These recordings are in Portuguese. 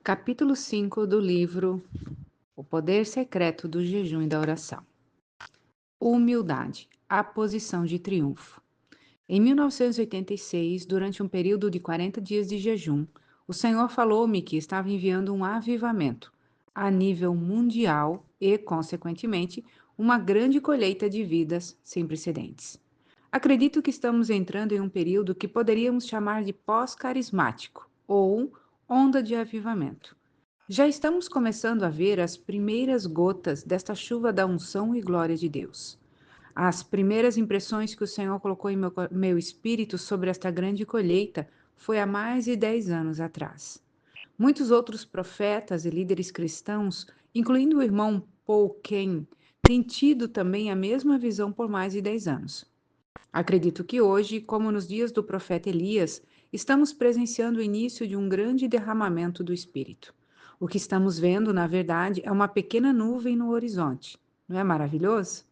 Capítulo 5 do livro O Poder Secreto do Jejum e da Oração. Humildade, a posição de triunfo. Em 1986, durante um período de 40 dias de jejum, o Senhor falou-me que estava enviando um avivamento a nível mundial e, consequentemente, uma grande colheita de vidas sem precedentes. Acredito que estamos entrando em um período que poderíamos chamar de pós-carismático ou onda de avivamento. Já estamos começando a ver as primeiras gotas desta chuva da unção e glória de Deus. As primeiras impressões que o Senhor colocou em meu espírito sobre esta grande colheita foi há mais de 10 anos atrás. Muitos outros profetas e líderes cristãos, incluindo o irmão Paul Cain, têm tido também a mesma visão por mais de 10 anos. Acredito que hoje, como nos dias do profeta Elias, estamos presenciando o início de um grande derramamento do Espírito. O que estamos vendo, na verdade, é uma pequena nuvem no horizonte. Não é maravilhoso?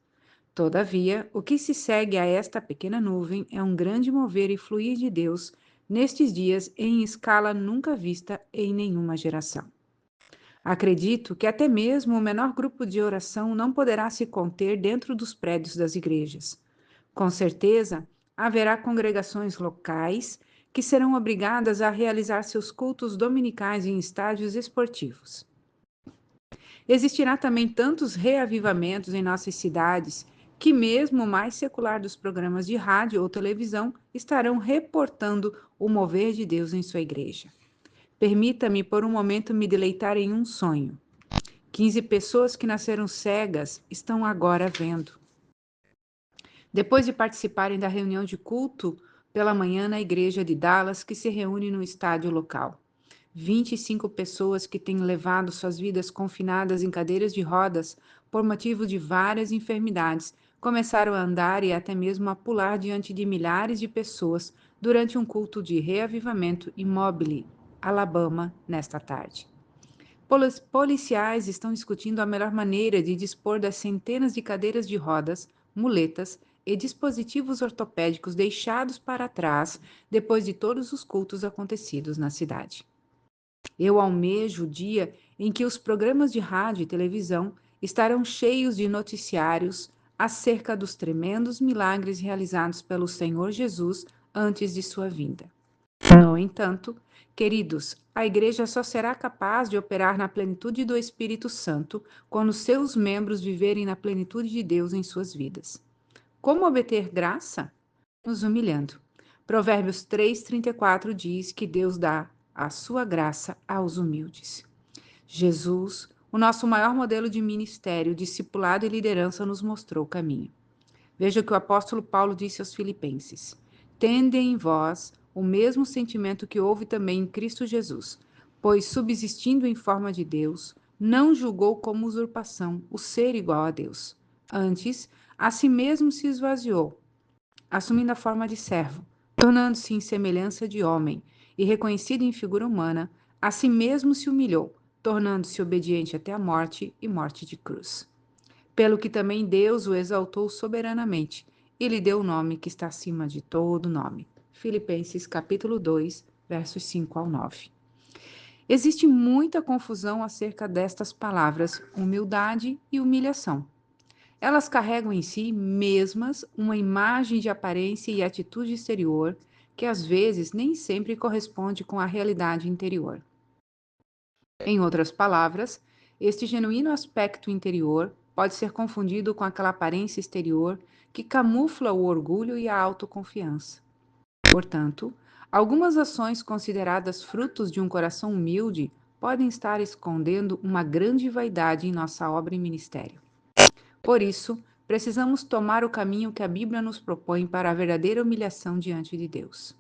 Todavia, o que se segue a esta pequena nuvem é um grande mover e fluir de Deus nestes dias em escala nunca vista em nenhuma geração. Acredito que até mesmo o menor grupo de oração não poderá se conter dentro dos prédios das igrejas. Com certeza, haverá congregações locais que serão obrigadas a realizar seus cultos dominicais em estádios esportivos. Existirá também tantos reavivamentos em nossas cidades que mesmo o mais secular dos programas de rádio ou televisão estarão reportando o mover de Deus em sua igreja. Permita-me por um momento me deleitar em um sonho. 15 pessoas que nasceram cegas estão agora vendo. Depois de participarem da reunião de culto pela manhã na igreja de Dallas, que se reúne no estádio local. 25 pessoas que têm levado suas vidas confinadas em cadeiras de rodas por motivo de várias enfermidades, começaram a andar e até mesmo a pular diante de milhares de pessoas durante um culto de reavivamento em Mobile, Alabama, nesta tarde. Policiais estão discutindo a melhor maneira de dispor das centenas de cadeiras de rodas, muletas e dispositivos ortopédicos deixados para trás depois de todos os cultos acontecidos na cidade. Eu almejo o dia em que os programas de rádio e televisão estarão cheios de noticiários acerca dos tremendos milagres realizados pelo Senhor Jesus antes de sua vinda. No entanto, queridos, a igreja só será capaz de operar na plenitude do Espírito Santo quando seus membros viverem na plenitude de Deus em suas vidas. Como obter graça? Nos humilhando. Provérbios 3:34 diz que Deus dá a sua graça aos humildes. Jesus, o nosso maior modelo de ministério, discipulado e liderança, nos mostrou o caminho. Veja o que o apóstolo Paulo disse aos Filipenses: Tende em vós o mesmo sentimento que houve também em Cristo Jesus, pois, subsistindo em forma de Deus, não julgou como usurpação o ser igual a Deus. Antes, a si mesmo se esvaziou, assumindo a forma de servo, tornando-se em semelhança de homem, e reconhecido em figura humana, a si mesmo se humilhou, tornando-se obediente até a morte e morte de cruz. Pelo que também Deus o exaltou soberanamente e lhe deu o nome que está acima de todo nome. Filipenses capítulo 2, versos 5 ao 9. Existe muita confusão acerca destas palavras, humildade e humilhação. Elas carregam em si mesmas uma imagem de aparência e atitude exterior que às vezes nem sempre corresponde com a realidade interior. Em outras palavras, este genuíno aspecto interior pode ser confundido com aquela aparência exterior que camufla o orgulho e a autoconfiança. Portanto, algumas ações consideradas frutos de um coração humilde podem estar escondendo uma grande vaidade em nossa obra e ministério. Por isso, precisamos tomar o caminho que a Bíblia nos propõe para a verdadeira humilhação diante de Deus.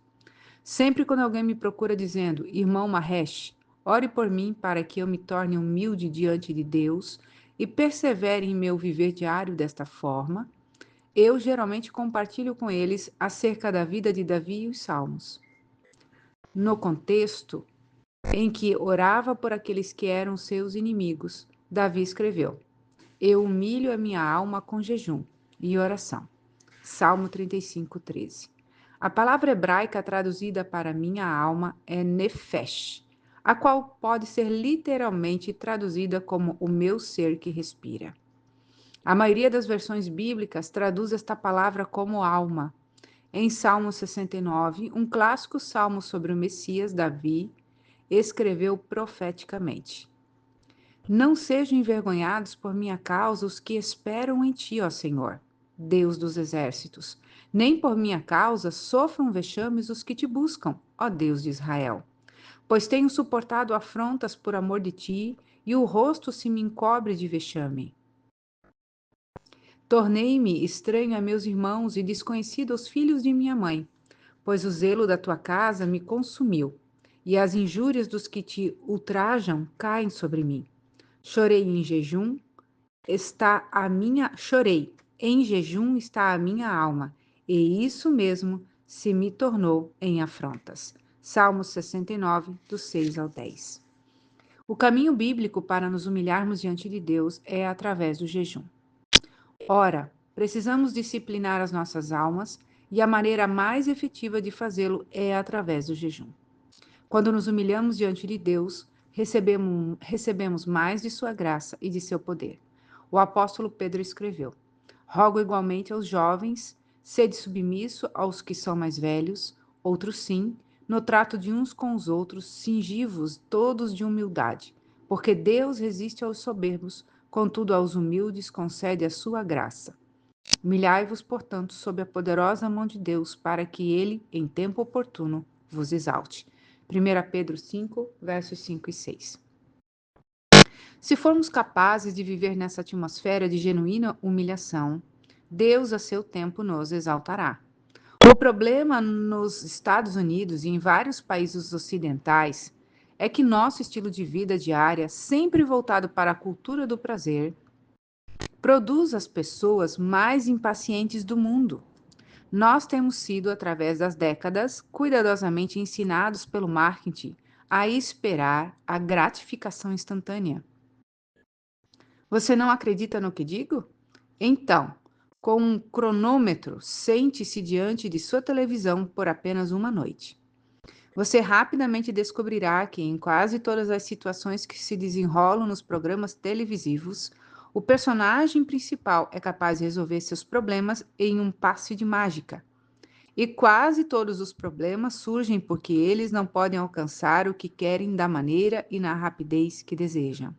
Sempre quando alguém me procura dizendo, irmão Mahesh, ore por mim para que eu me torne humilde diante de Deus e persevere em meu viver diário desta forma, eu geralmente compartilho com eles acerca da vida de Davi e os Salmos. No contexto em que orava por aqueles que eram seus inimigos, Davi escreveu: Eu humilho a minha alma com jejum e oração. Salmo 35:13. A palavra hebraica traduzida para minha alma é nefesh. a qual pode ser literalmente traduzida como o meu ser que respira. A maioria das versões bíblicas traduz esta palavra como alma. Em Salmo 69, um clássico salmo sobre o Messias, Davi escreveu profeticamente: Não sejam envergonhados por minha causa os que esperam em ti, ó Senhor, Deus dos exércitos. Nem por minha causa sofram vexames os que te buscam, ó Deus de Israel. Pois tenho suportado afrontas por amor de ti, e o rosto se me encobre de vexame. Tornei-me estranho a meus irmãos e desconhecido aos filhos de minha mãe, pois o zelo da tua casa me consumiu, e as injúrias dos que te ultrajam caem sobre mim. Chorei em jejum, chorei, em jejum está a minha alma, e isso mesmo se me tornou em afrontas. Salmo 69, do 6 ao 10. O caminho bíblico para nos humilharmos diante de Deus é através do jejum. Ora, precisamos disciplinar as nossas almas, e a maneira mais efetiva de fazê-lo é através do jejum. Quando nos humilhamos diante de Deus, recebemos mais de sua graça e de seu poder. O apóstolo Pedro escreveu: Rogo igualmente aos jovens, sede submisso aos que são mais velhos, outros sim, no trato de uns com os outros, cingivos todos de humildade, porque Deus resiste aos soberbos, contudo aos humildes concede a sua graça. Humilhai-vos, portanto, sob a poderosa mão de Deus, para que ele, em tempo oportuno, vos exalte. 1 Pedro 5, versos 5 e 6. Se formos capazes de viver nessa atmosfera de genuína humilhação, Deus, a seu tempo, nos exaltará. O problema nos Estados Unidos e em vários países ocidentais é que nosso estilo de vida diária, sempre voltado para a cultura do prazer, produz as pessoas mais impacientes do mundo. Nós temos sido, através das décadas, cuidadosamente ensinados pelo marketing a esperar a gratificação instantânea. Você não acredita no que digo? Então, com um cronômetro, sente-se diante de sua televisão por apenas uma noite. Você rapidamente descobrirá que, em quase todas as situações que se desenrolam nos programas televisivos, o personagem principal é capaz de resolver seus problemas em um passe de mágica. E quase todos os problemas surgem porque eles não podem alcançar o que querem da maneira e na rapidez que desejam.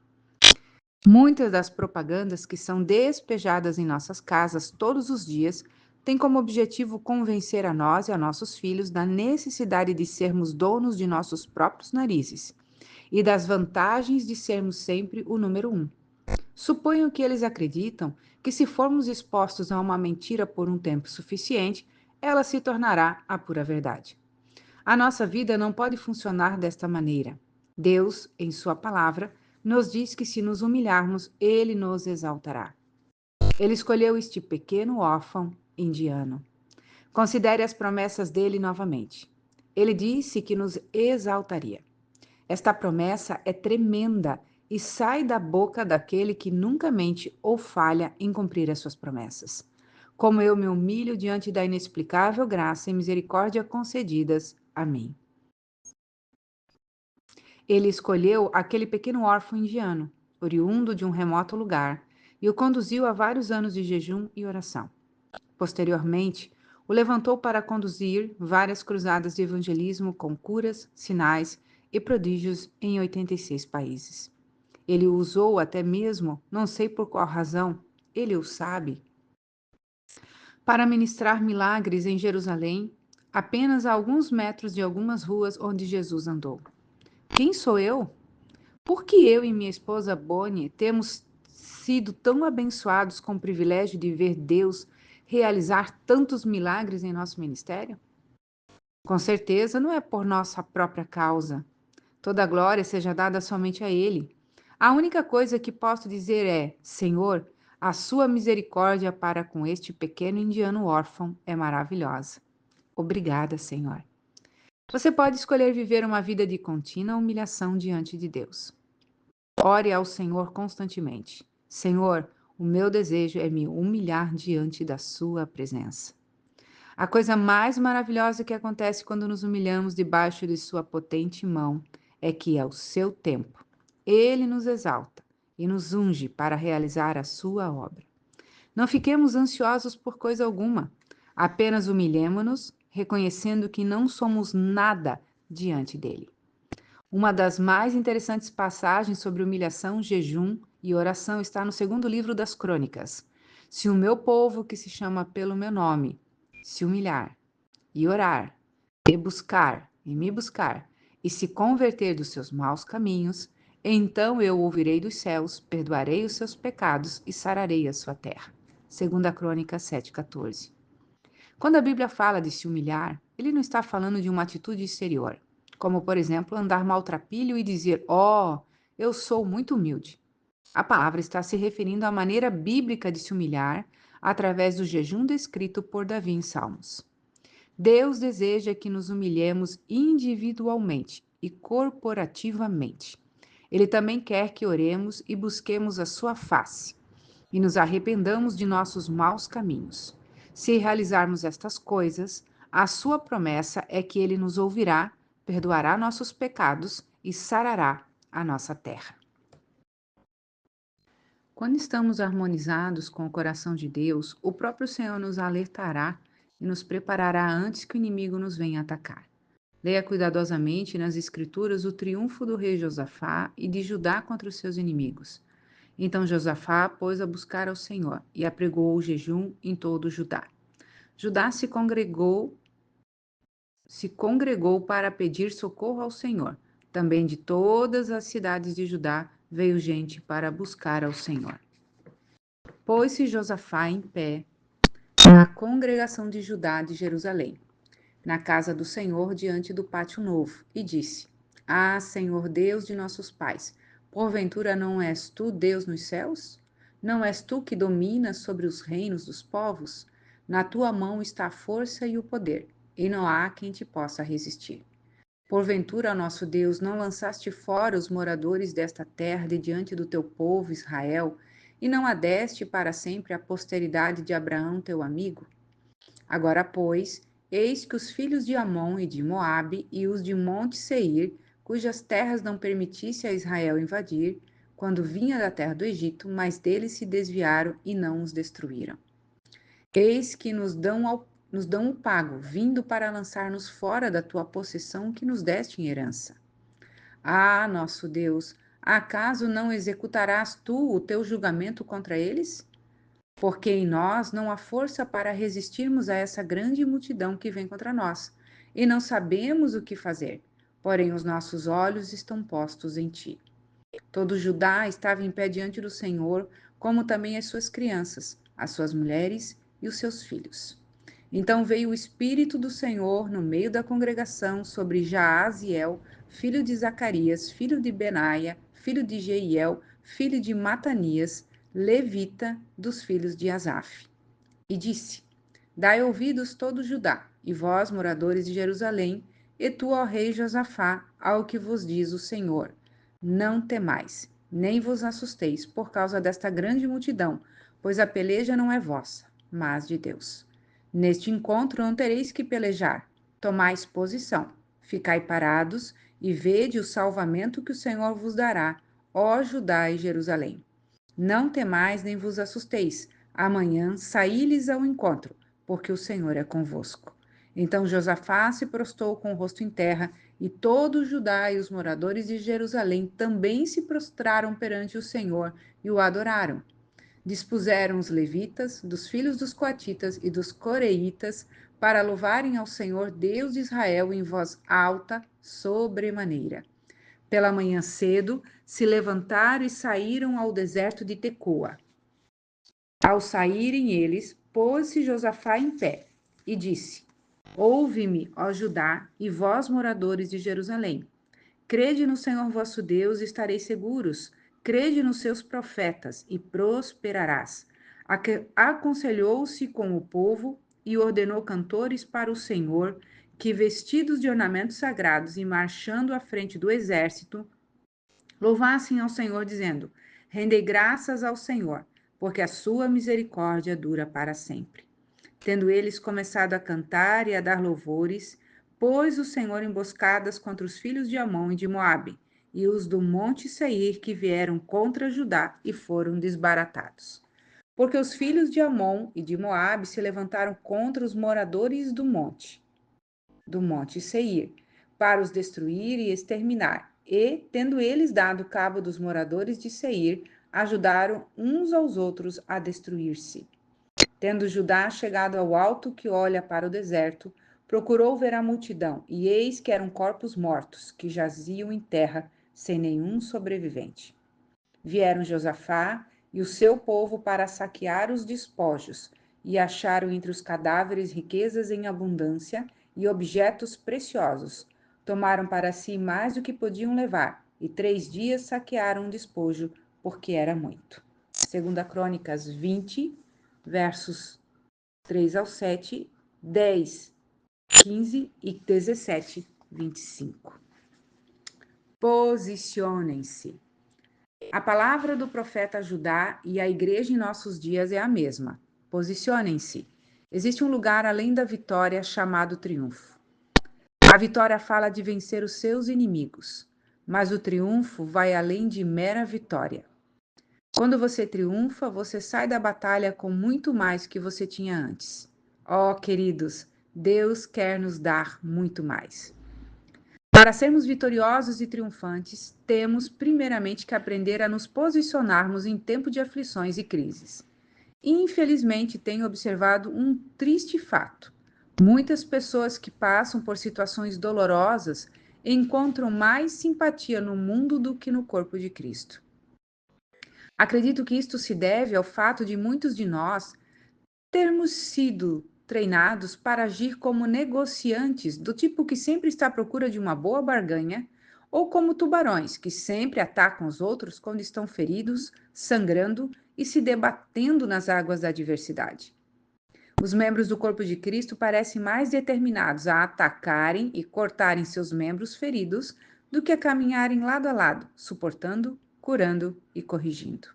Muitas das propagandas que são despejadas em nossas casas todos os dias têm como objetivo convencer a nós e a nossos filhos da necessidade de sermos donos de nossos próprios narizes e das vantagens de sermos sempre o número um. Suponho que eles acreditam que, se formos expostos a uma mentira por um tempo suficiente, ela se tornará a pura verdade. A nossa vida não pode funcionar desta maneira. Deus, em Sua palavra, nos diz que, se nos humilharmos, Ele nos exaltará. Ele escolheu este pequeno órfão indiano. Considere as promessas dele novamente. Ele disse que nos exaltaria. Esta promessa é tremenda e sai da boca daquele que nunca mente ou falha em cumprir as suas promessas. Como eu me humilho diante da inexplicável graça e misericórdia concedidas a mim. Ele escolheu aquele pequeno órfão indiano, oriundo de um remoto lugar, e o conduziu a vários anos de jejum e oração. Posteriormente, o levantou para conduzir várias cruzadas de evangelismo com curas, sinais e prodígios em 86 países. Ele o usou até mesmo, não sei por qual razão, ele o sabe, para ministrar milagres em Jerusalém, apenas a alguns metros de algumas ruas onde Jesus andou. Quem sou eu? Por que eu e minha esposa Bonnie temos sido tão abençoados com o privilégio de ver Deus realizar tantos milagres em nosso ministério? Com certeza não é por nossa própria causa. Toda a glória seja dada somente a Ele. A única coisa que posso dizer é: Senhor, a sua misericórdia para com este pequeno indiano órfão é maravilhosa. Obrigada, Senhor. Você pode escolher viver uma vida de contínua humilhação diante de Deus. Ore ao Senhor constantemente. Senhor, o meu desejo é me humilhar diante da sua presença. A coisa mais maravilhosa que acontece quando nos humilhamos debaixo de sua potente mão é que é o seu tempo. Ele nos exalta e nos unge para realizar a sua obra. Não fiquemos ansiosos por coisa alguma, apenas humilhemo-nos, reconhecendo que não somos nada diante dele. Uma das mais interessantes passagens sobre humilhação, jejum e oração está no segundo livro das Crônicas. Se o meu povo, que se chama pelo meu nome, se humilhar e orar, e buscar e me buscar, e se converter dos seus maus caminhos, então eu ouvirei dos céus, perdoarei os seus pecados e sararei a sua terra. Segunda Crônica 7,14. Quando a Bíblia fala de se humilhar, ele não está falando de uma atitude exterior, como, por exemplo, andar maltrapilho e dizer, eu sou muito humilde. A palavra está se referindo à maneira bíblica de se humilhar através do jejum descrito por Davi em Salmos. Deus deseja que nos humilhemos individualmente e corporativamente. Ele também quer que oremos e busquemos a sua face e nos arrependamos de nossos maus caminhos. Se realizarmos estas coisas, a sua promessa é que ele nos ouvirá, perdoará nossos pecados e sarará a nossa terra. Quando estamos harmonizados com o coração de Deus, o próprio Senhor nos alertará e nos preparará antes que o inimigo nos venha atacar. Leia cuidadosamente nas Escrituras o triunfo do rei Josafá e de Judá contra os seus inimigos. Então Josafá pôs a buscar ao Senhor e apregoou o jejum em todo Judá. Judá se congregou para pedir socorro ao Senhor. Também de todas as cidades de Judá veio gente para buscar ao Senhor. Pôs-se Josafá em pé na congregação de Judá de Jerusalém, na casa do Senhor diante do pátio novo, e disse: Ah, Senhor Deus de nossos pais, porventura não és tu Deus nos céus? Não és tu que dominas sobre os reinos dos povos? Na tua mão está a força e o poder, e não há quem te possa resistir. Porventura, nosso Deus, não lançaste fora os moradores desta terra de diante do teu povo Israel, e não a deste para sempre a posteridade de Abraão, teu amigo? Agora, pois, eis que os filhos de Amon e de Moabe e os de Monte Seir, cujas terras não permitisse a Israel invadir, quando vinha da terra do Egito, mas deles se desviaram e não os destruíram. Eis que nos dão o pago, vindo para lançar-nos fora da tua possessão que nos deste em herança. Ah, nosso Deus, acaso não executarás tu o teu julgamento contra eles? Porque em nós não há força para resistirmos a essa grande multidão que vem contra nós, e não sabemos o que fazer, porém os nossos olhos estão postos em ti. Todo Judá estava em pé diante do Senhor, como também as suas crianças, as suas mulheres e os seus filhos. Então veio o Espírito do Senhor no meio da congregação sobre Jaaziel, filho de Zacarias, filho de Benaia, filho de Jeiel, filho de Matanias, levita dos filhos de Asaf. E disse: Dai ouvidos todo Judá, e vós, moradores de Jerusalém, e tu, ó rei Josafá, ao que vos diz o Senhor. Não temais, nem vos assusteis por causa desta grande multidão, pois a peleja não é vossa, mas de Deus. Neste encontro não tereis que pelejar. Tomais posição, ficai parados e vede o salvamento que o Senhor vos dará, ó Judá e Jerusalém. Não temais nem vos assusteis. Amanhã saí-lhes ao encontro, porque o Senhor é convosco. Então Josafá se prostrou com o rosto em terra, e todo o Judá e os moradores de Jerusalém também se prostraram perante o Senhor e o adoraram. Dispuseram os levitas, dos filhos dos coatitas e dos coreitas, para louvarem ao Senhor Deus de Israel em voz alta, sobremaneira. Pela manhã cedo, se levantaram e saíram ao deserto de Tecoa. Ao saírem eles, pôs-se Josafá em pé e disse: Ouve-me, ó Judá, e vós, moradores de Jerusalém. Crede no Senhor vosso Deus e estareis seguros. Crede nos seus profetas e prosperarás. Aconselhou-se com o povo e ordenou cantores para o Senhor, que, vestidos de ornamentos sagrados e marchando à frente do exército, louvassem ao Senhor, dizendo: Rendei graças ao Senhor, porque a sua misericórdia dura para sempre. Tendo eles começado a cantar e a dar louvores, pôs o Senhor emboscadas contra os filhos de Amon e de Moabe, e os do monte Seir que vieram contra Judá e foram desbaratados. Porque os filhos de Amon e de Moabe se levantaram contra os moradores do monte Seir, para os destruir e exterminar. E, tendo eles dado cabo dos moradores de Seir, ajudaram uns aos outros a destruir-se. Tendo Judá chegado ao alto que olha para o deserto, procurou ver a multidão, e eis que eram corpos mortos, que jaziam em terra, sem nenhum sobrevivente. Vieram Josafá e o seu povo para saquear os despojos, e acharam entre os cadáveres riquezas em abundância e objetos preciosos. Tomaram para si mais do que podiam levar, e 3 dias saquearam o despojo, porque era muito. Segunda Crônicas 20, versos 3 ao 7, 10, 15 e 17, 25. Posicionem-se. A palavra do profeta Judá e a igreja em nossos dias é a mesma. Posicionem-se. Existe um lugar além da vitória chamado triunfo. A vitória fala de vencer os seus inimigos, mas o triunfo vai além de mera vitória. Quando você triunfa, você sai da batalha com muito mais que você tinha antes. Oh, queridos, Deus quer nos dar muito mais. Para sermos vitoriosos e triunfantes, temos primeiramente que aprender a nos posicionarmos em tempo de aflições e crises. Infelizmente, tenho observado um triste fato. Muitas pessoas que passam por situações dolorosas encontram mais simpatia no mundo do que no corpo de Cristo. Acredito que isto se deve ao fato de muitos de nós termos sido treinados para agir como negociantes, do tipo que sempre está à procura de uma boa barganha, ou como tubarões, que sempre atacam os outros quando estão feridos, sangrando e se debatendo nas águas da adversidade. Os membros do corpo de Cristo parecem mais determinados a atacarem e cortarem seus membros feridos do que a caminharem lado a lado, suportando, curando e corrigindo.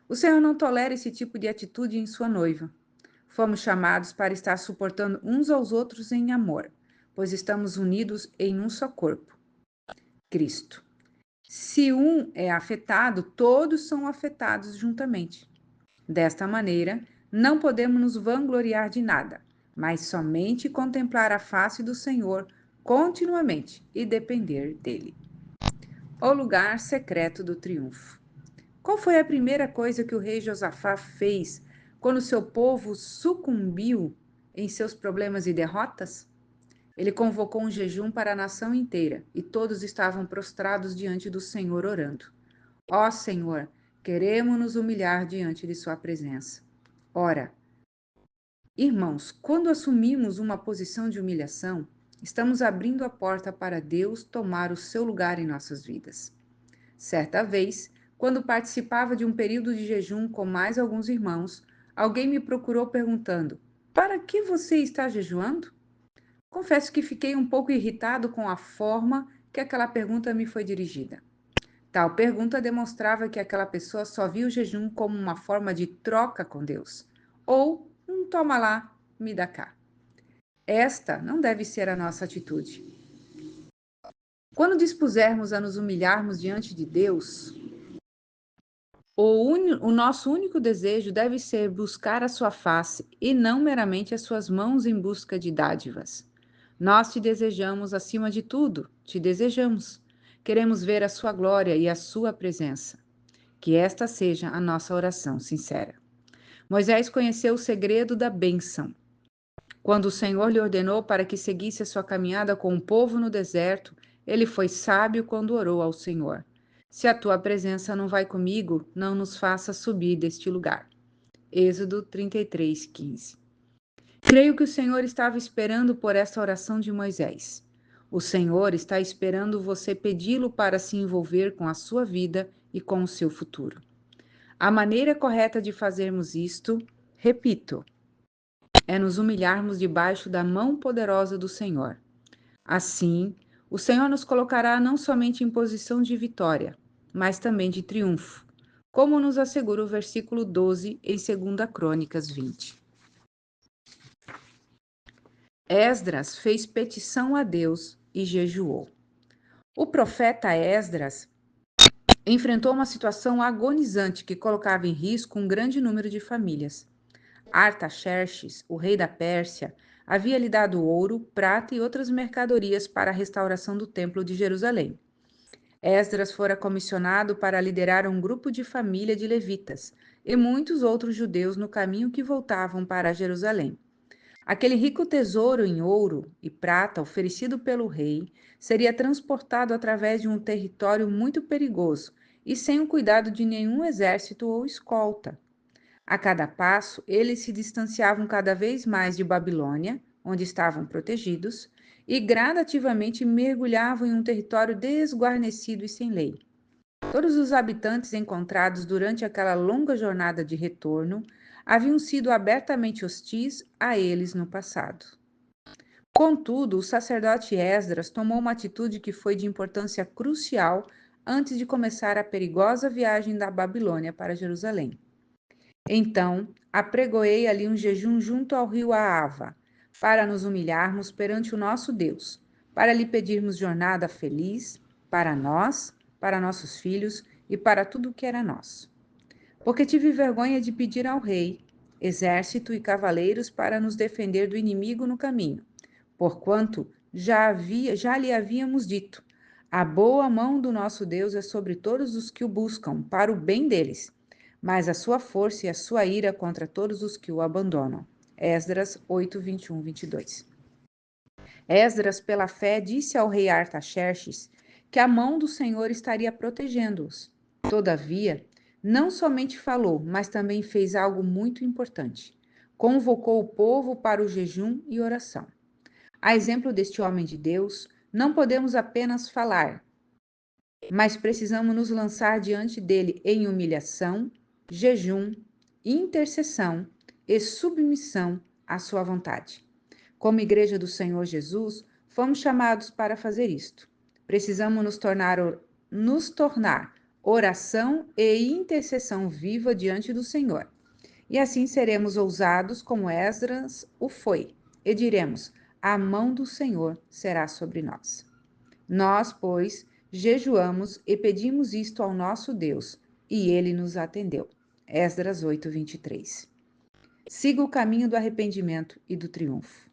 O Senhor não tolera esse tipo de atitude em sua noiva. Fomos chamados para estar suportando uns aos outros em amor, pois estamos unidos em um só corpo, Cristo. Se um é afetado, todos são afetados juntamente. Desta maneira, não podemos nos vangloriar de nada, mas somente contemplar a face do Senhor continuamente e depender dele. O lugar secreto do triunfo. Qual foi a primeira coisa que o rei Josafá fez quando seu povo sucumbiu em seus problemas e derrotas? Ele convocou um jejum para a nação inteira e todos estavam prostrados diante do Senhor orando. Ó Senhor, queremos nos humilhar diante de sua presença. Ora, irmãos, quando assumimos uma posição de humilhação, estamos abrindo a porta para Deus tomar o seu lugar em nossas vidas. Certa vez, quando participava de um período de jejum com mais alguns irmãos, alguém me procurou perguntando: Para que você está jejuando? Confesso que fiquei um pouco irritado com a forma que aquela pergunta me foi dirigida. Tal pergunta demonstrava que aquela pessoa só via o jejum como uma forma de troca com Deus, ou um toma lá, me dá cá. Esta não deve ser a nossa atitude. Quando dispusermos a nos humilharmos diante de Deus, o nosso único desejo deve ser buscar a sua face e não meramente as suas mãos em busca de dádivas. Nós te desejamos acima de tudo, te desejamos. Queremos ver a sua glória e a sua presença. Que esta seja a nossa oração sincera. Moisés conheceu o segredo da bênção. Quando o Senhor lhe ordenou para que seguisse a sua caminhada com o povo no deserto, ele foi sábio quando orou ao Senhor. Se a tua presença não vai comigo, não nos faça subir deste lugar. Êxodo 33, 15. Creio que o Senhor estava esperando por essa oração de Moisés. O Senhor está esperando você pedi-lo para se envolver com a sua vida e com o seu futuro. A maneira correta de fazermos isto, repito, é nos humilharmos debaixo da mão poderosa do Senhor. Assim, o Senhor nos colocará não somente em posição de vitória, mas também de triunfo, como nos assegura o versículo 12 em 2 Crônicas 20. Esdras fez petição a Deus e jejuou. O profeta Esdras enfrentou uma situação agonizante que colocava em risco um grande número de famílias. Artaxerxes, o rei da Pérsia, havia lhe dado ouro, prata e outras mercadorias para a restauração do Templo de Jerusalém. Esdras fora comissionado para liderar um grupo de família de levitas e muitos outros judeus no caminho que voltavam para Jerusalém. Aquele rico tesouro em ouro e prata oferecido pelo rei seria transportado através de um território muito perigoso e sem o cuidado de nenhum exército ou escolta. A cada passo, eles se distanciavam cada vez mais de Babilônia, onde estavam protegidos, e gradativamente mergulhavam em um território desguarnecido e sem lei. Todos os habitantes encontrados durante aquela longa jornada de retorno haviam sido abertamente hostis a eles no passado. Contudo, o sacerdote Esdras tomou uma atitude que foi de importância crucial antes de começar a perigosa viagem da Babilônia para Jerusalém. Então, apregoei ali um jejum junto ao rio Aava, para nos humilharmos perante o nosso Deus, para lhe pedirmos jornada feliz para nós, para nossos filhos e para tudo o que era nosso. Porque tive vergonha de pedir ao rei exército e cavaleiros para nos defender do inimigo no caminho, porquanto já lhe havíamos dito: a boa mão do nosso Deus é sobre todos os que o buscam, para o bem deles, mas a sua força e a sua ira contra todos os que o abandonam. Esdras 8, 21, 22. Esdras, pela fé, disse ao rei Artaxerxes que a mão do Senhor estaria protegendo-os. Todavia, não somente falou, mas também fez algo muito importante. Convocou o povo para o jejum e oração. A exemplo deste homem de Deus, não podemos apenas falar, mas precisamos nos lançar diante dele em humilhação, jejum, intercessão e submissão à sua vontade. Como Igreja do Senhor Jesus, fomos chamados para fazer isto. Precisamos nos tornar oração e intercessão viva diante do Senhor. E assim seremos ousados como Esdras o foi, e diremos: a mão do Senhor será sobre nós. Nós, pois, jejuamos e pedimos isto ao nosso Deus, e ele nos atendeu. Esdras 8, 23. Siga o caminho do arrependimento e do triunfo.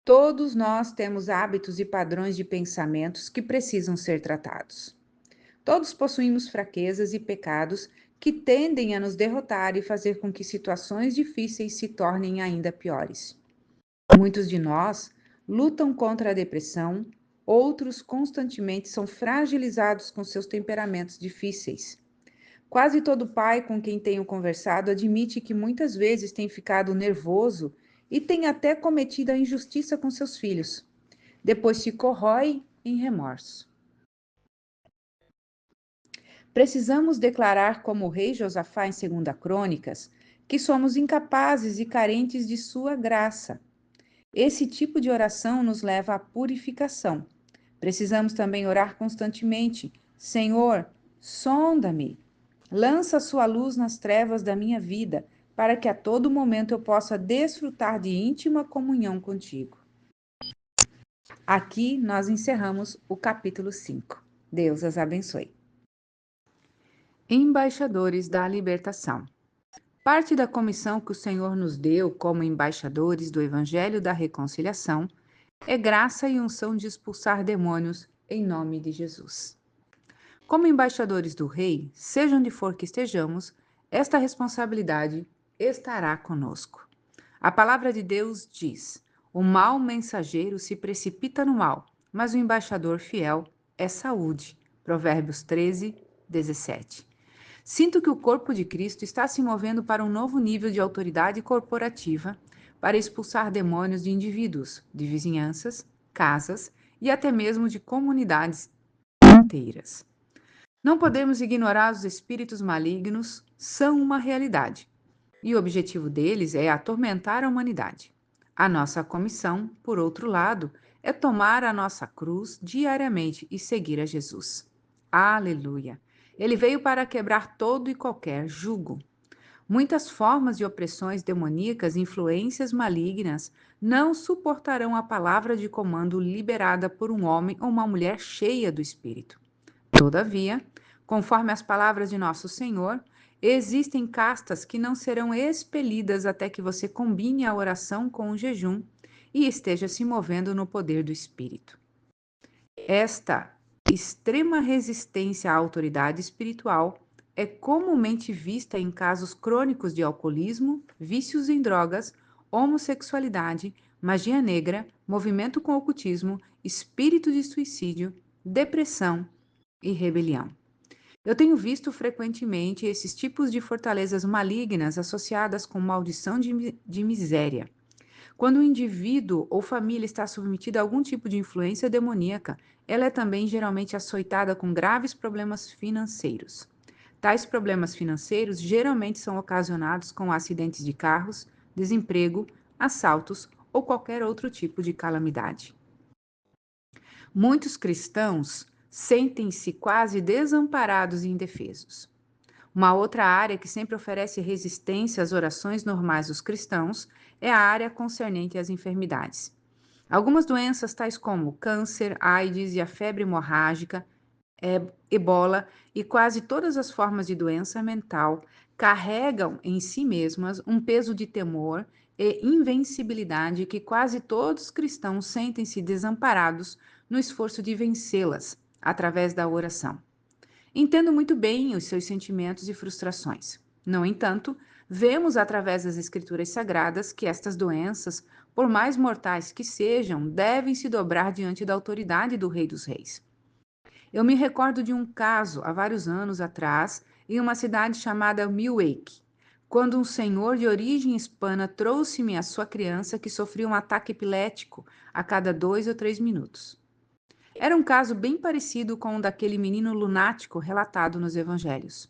Todos nós temos hábitos e padrões de pensamentos que precisam ser tratados. Todos possuímos fraquezas e pecados que tendem a nos derrotar e fazer com que situações difíceis se tornem ainda piores. Muitos de nós lutam contra a depressão, outros constantemente são fragilizados com seus temperamentos difíceis. Quase todo pai com quem tenho conversado admite que muitas vezes tem ficado nervoso e tem até cometido a injustiça com seus filhos. Depois se corrói em remorso. Precisamos declarar, como o rei Josafá em 2 Crônicas, que somos incapazes e carentes de sua graça. Esse tipo de oração nos leva à purificação. Precisamos também orar constantemente: Senhor, sonda-me, lança sua luz nas trevas da minha vida, para que a todo momento eu possa desfrutar de íntima comunhão contigo. Aqui nós encerramos o capítulo 5. Deus as abençoe. Embaixadores da Libertação. Parte da comissão que o Senhor nos deu como embaixadores do Evangelho da Reconciliação é graça e unção de expulsar demônios em nome de Jesus. Como embaixadores do Rei, seja onde for que estejamos, esta responsabilidade estará conosco. A palavra de Deus diz: o mau mensageiro se precipita no mal, mas o embaixador fiel é saúde. Provérbios 13, 17. Sinto que o corpo de Cristo está se movendo para um novo nível de autoridade corporativa para expulsar demônios de indivíduos, de vizinhanças, casas e até mesmo de comunidades inteiras. Não podemos ignorar os espíritos malignos, são uma realidade, e o objetivo deles é atormentar a humanidade. A nossa comissão, por outro lado, é tomar a nossa cruz diariamente e seguir a Jesus. Aleluia! Ele veio para quebrar todo e qualquer jugo. Muitas formas de opressões demoníacas e influências malignas não suportarão a palavra de comando liberada por um homem ou uma mulher cheia do Espírito. Todavia, conforme as palavras de nosso Senhor, existem castas que não serão expelidas até que você combine a oração com o jejum e esteja se movendo no poder do Espírito. Esta extrema resistência à autoridade espiritual é comumente vista em casos crônicos de alcoolismo, vícios em drogas, homossexualidade, magia negra, movimento com ocultismo, espírito de suicídio, depressão e rebelião. Eu tenho visto frequentemente esses tipos de fortalezas malignas associadas com maldição de miséria. Quando o indivíduo ou família está submetida a algum tipo de influência demoníaca, ela é também geralmente açoitada com graves problemas financeiros. Tais problemas financeiros geralmente são ocasionados com acidentes de carros, desemprego, assaltos ou qualquer outro tipo de calamidade. Muitos cristãos sentem-se quase desamparados e indefesos. Uma outra área que sempre oferece resistência às orações normais dos cristãos é a área concernente às enfermidades. Algumas doenças, tais como câncer, AIDS e a febre hemorrágica, ebola e quase todas as formas de doença mental, carregam em si mesmas um peso de temor e invencibilidade que quase todos os cristãos sentem-se desamparados no esforço de vencê-las através da oração. Entendo muito bem os seus sentimentos e frustrações. No entanto, vemos através das Escrituras Sagradas que estas doenças, por mais mortais que sejam, devem se dobrar diante da autoridade do Rei dos Reis. Eu me recordo de um caso, há vários anos atrás, em uma cidade chamada Milwaukee, quando um senhor de origem hispana trouxe-me a sua criança que sofria um ataque epilético a cada 2 ou 3 minutos. Era um caso bem parecido com o daquele menino lunático relatado nos evangelhos.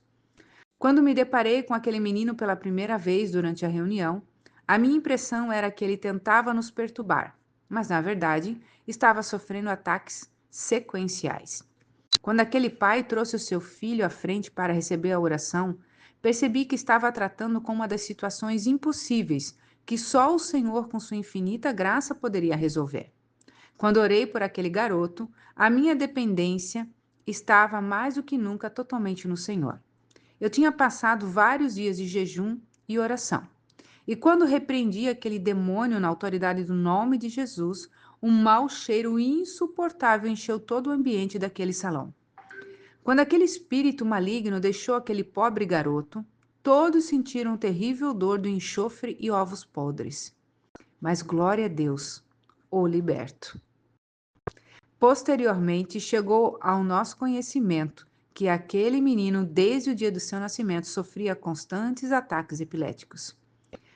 Quando me deparei com aquele menino pela primeira vez durante a reunião, a minha impressão era que ele tentava nos perturbar, mas na verdade estava sofrendo ataques sequenciais. Quando aquele pai trouxe o seu filho à frente para receber a oração, percebi que estava tratando com uma das situações impossíveis que só o Senhor, com sua infinita graça, poderia resolver. Quando orei por aquele garoto, a minha dependência estava mais do que nunca totalmente no Senhor. Eu tinha passado vários dias de jejum e oração. E quando repreendi aquele demônio na autoridade do nome de Jesus, um mau cheiro insuportável encheu todo o ambiente daquele salão. Quando aquele espírito maligno deixou aquele pobre garoto, todos sentiram um terrível odor do enxofre e ovos podres. Mas glória a Deus, o liberto. Posteriormente, chegou ao nosso conhecimento que aquele menino, desde o dia do seu nascimento, sofria constantes ataques epiléticos.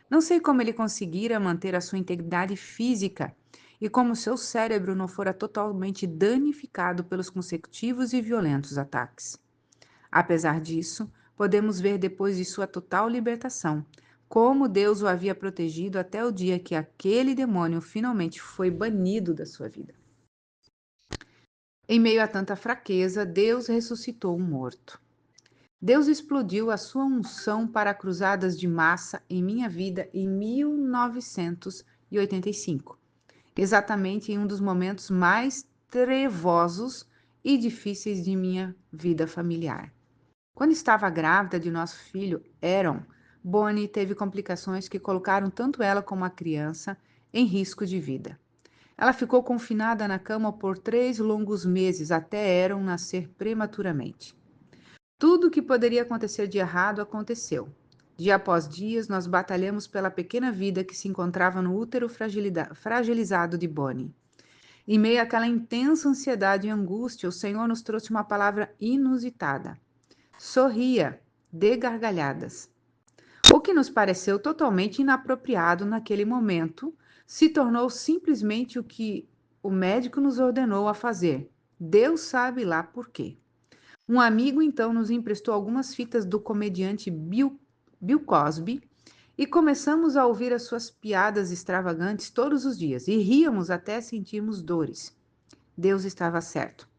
Não sei como ele conseguira manter a sua integridade física e como seu cérebro não fora totalmente danificado pelos consecutivos e violentos ataques. Apesar disso, podemos ver depois de sua total libertação, como Deus o havia protegido até o dia que aquele demônio finalmente foi banido da sua vida. Em meio a tanta fraqueza, Deus ressuscitou um morto. Deus explodiu a sua unção para cruzadas de massa em minha vida em 1985, exatamente em um dos momentos mais trevosos e difíceis de minha vida familiar. Quando estava grávida de nosso filho, Aaron, Bonnie teve complicações que colocaram tanto ela como a criança em risco de vida. Ela ficou confinada na cama por 3 longos meses até Aaron nascer prematuramente. Tudo o que poderia acontecer de errado aconteceu. Dia após dia, nós batalhamos pela pequena vida que se encontrava no útero fragilizado de Bonnie. Em meio àquela intensa ansiedade e angústia, o Senhor nos trouxe uma palavra inusitada. Sorria, dê gargalhadas. O que nos pareceu totalmente inapropriado naquele momento se tornou simplesmente o que o médico nos ordenou a fazer. Deus sabe lá por quê. Um amigo então nos emprestou algumas fitas do comediante Bill Cosby e começamos a ouvir as suas piadas extravagantes todos os dias e ríamos até sentirmos dores. Deus estava certo.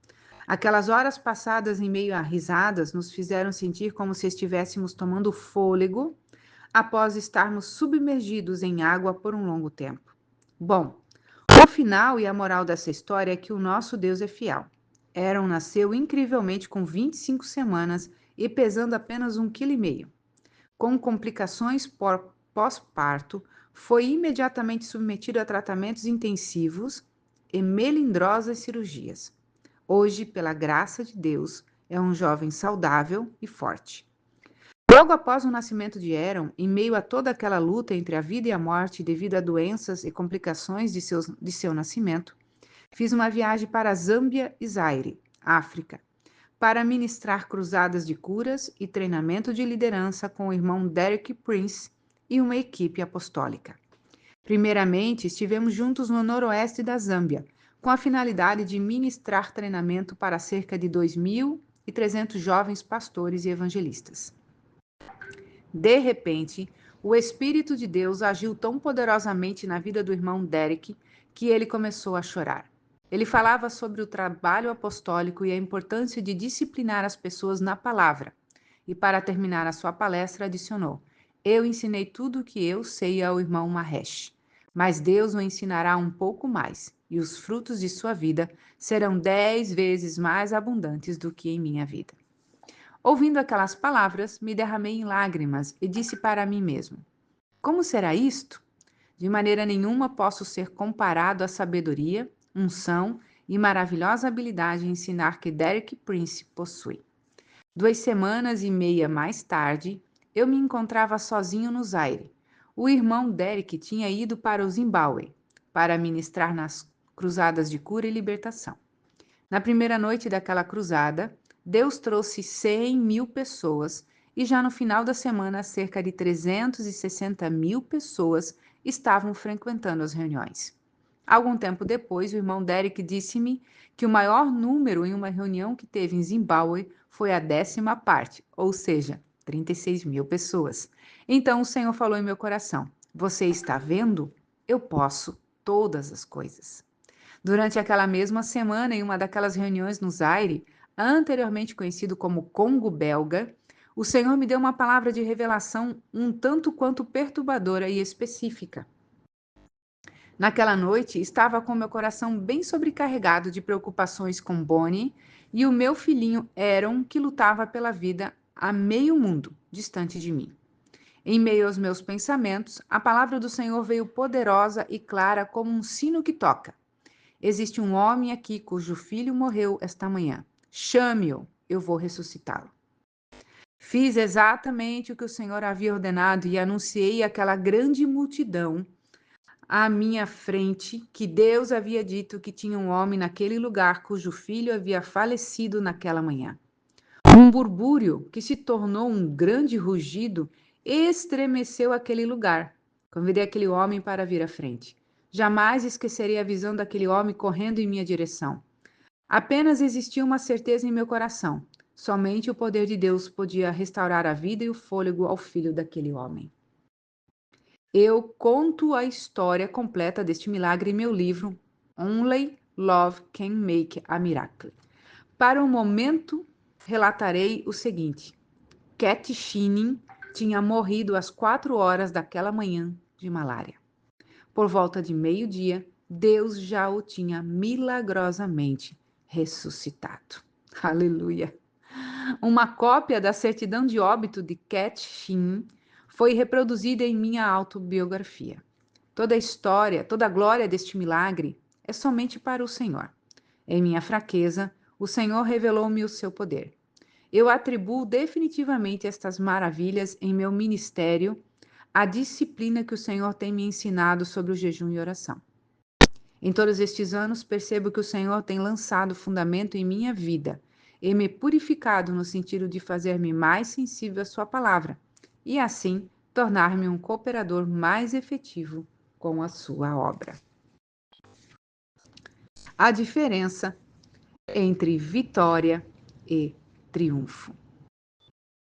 Aquelas horas passadas em meio a risadas nos fizeram sentir como se estivéssemos tomando fôlego após estarmos submergidos em água por um longo tempo. Bom, o final e a moral dessa história é que o nosso Deus é fiel. Aaron nasceu incrivelmente com 25 semanas e pesando apenas 1,5 kg. Com complicações pós-parto, foi imediatamente submetido a tratamentos intensivos e melindrosas cirurgias. Hoje, pela graça de Deus, é um jovem saudável e forte. Logo após o nascimento de Aaron, em meio a toda aquela luta entre a vida e a morte devido a doenças e complicações de seu nascimento, fiz uma viagem para Zâmbia e Zaire, África, para ministrar cruzadas de curas e treinamento de liderança com o irmão Derek Prince e uma equipe apostólica. Primeiramente, estivemos juntos no noroeste da Zâmbia, com a finalidade de ministrar treinamento para cerca de 2.300 jovens pastores e evangelistas. De repente, o Espírito de Deus agiu tão poderosamente na vida do irmão Derek que ele começou a chorar. Ele falava sobre o trabalho apostólico e a importância de disciplinar as pessoas na palavra. E para terminar a sua palestra, adicionou: Eu ensinei tudo o que eu sei ao irmão Mahesh, mas Deus o ensinará um pouco mais, e os frutos de sua vida serão 10 vezes mais abundantes do que em minha vida. Ouvindo aquelas palavras, me derramei em lágrimas e disse para mim mesmo: Como será isto? De maneira nenhuma posso ser comparado à sabedoria, unção e maravilhosa habilidade em ensinar que Derek Prince possui. 2 semanas e meia mais tarde, eu me encontrava sozinho no Zaire. O irmão Derek tinha ido para o Zimbábue para ministrar nas cruzadas de cura e libertação. Na primeira noite daquela cruzada, Deus trouxe 100.000 pessoas e já no final da semana, cerca de 360.000 pessoas estavam frequentando as reuniões. Algum tempo depois, o irmão Derek disse-me que o maior número em uma reunião que teve em Zimbábue foi a 10ª parte, ou seja, 36.000 pessoas. Então o Senhor falou em meu coração: Você está vendo? Eu posso todas as coisas. Durante aquela mesma semana, em uma daquelas reuniões no Zaire, anteriormente conhecido como Congo Belga, o Senhor me deu uma palavra de revelação um tanto quanto perturbadora e específica. Naquela noite, estava com meu coração bem sobrecarregado de preocupações com Bonnie e o meu filhinho Aaron, que lutava pela vida a meio mundo, distante de mim. Em meio aos meus pensamentos, a palavra do Senhor veio poderosa e clara como um sino que toca. Existe um homem aqui cujo filho morreu esta manhã. Chame-o, eu vou ressuscitá-lo. Fiz exatamente o que o Senhor havia ordenado e anunciei àquela grande multidão à minha frente que Deus havia dito que tinha um homem naquele lugar cujo filho havia falecido naquela manhã. Um burbúrio que se tornou um grande rugido estremeceu aquele lugar. Convidei aquele homem para vir à frente. Jamais esquecerei a visão daquele homem correndo em minha direção. Apenas existia uma certeza em meu coração. Somente o poder de Deus podia restaurar a vida e o fôlego ao filho daquele homem. Eu conto a história completa deste milagre em meu livro Only Love Can Make a Miracle. Para o momento, relatarei o seguinte: Cat Sheening tinha morrido às 4 horas daquela manhã de malária. Por volta de meio-dia, Deus já o tinha milagrosamente ressuscitado. Aleluia! Uma cópia da certidão de óbito de Cat Sheen foi reproduzida em minha autobiografia. Toda a história, toda a glória deste milagre é somente para o Senhor. Em minha fraqueza, o Senhor revelou-me o seu poder. Eu atribuo definitivamente estas maravilhas em meu ministério à disciplina que o Senhor tem me ensinado sobre o jejum e oração. Em todos estes anos, percebo que o Senhor tem lançado fundamento em minha vida e me purificado no sentido de fazer-me mais sensível à sua palavra e, assim, tornar-me um cooperador mais efetivo com a sua obra. A diferença entre vitória e triunfo.